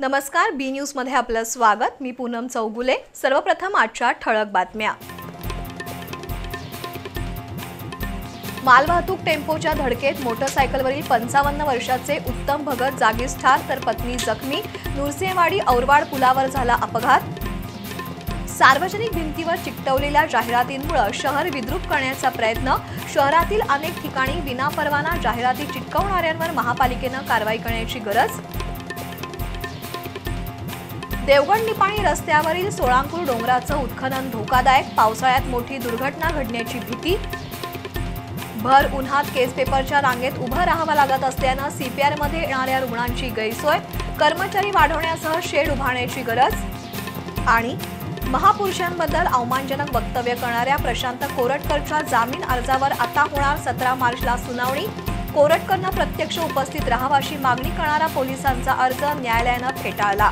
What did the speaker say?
नमस्कार, बी न्यूज मध्ये आपलं स्वागत। मी पूनम चौगुले। सर्वप्रथम आजच्या ठळक बातम्या। मालवाहतूक टेम्पोच्या धडकेत मोटरसायकलवरील 55 वर्षाचे उत्तम भगत जागीच ठार तर पत्नी जखमी। नुरसेवाडी औरवाड पुलावर झाला अपघात। सार्वजनिक भिंतीवर चिकटवलेल्या जाहिरातींमुळे शहर विद्रूप करण्याचा प्रयत्न। शहरातील अनेक ठिकाणी विनापरवाना जाहिराती चिटकवणाऱ्यांवर महापालिकेने कारवाई करण्याची गरज। देवगड निपाणी रस्त्यावरील सोळांकुर डोंगराचं उत्खनन धोकादायक। पावसाळ्यात मोठी दुर्घटना घडण्याची भीती। भर उन्हात केस पेपरच्या रांगेत उभं राहावं लागत असल्यानं सीपीआर मध्ये येणाऱ्या रुग्णांची गैरसोय। कर्मचारी वाढवण्यासह शेड उभारण्याची गरज। आणि महापुरुषांबद्दल अवमानजनक वक्तव्य करणाऱ्या प्रशांत कोरटकरच्या जामीन अर्जावर आता होणार 17 मार्चला सुनावणी। कोरटकरनं प्रत्यक्ष उपस्थित राहावं अशी मागणी करणारा पोलिसांचा अर्ज न्यायालयानं फेटाळला।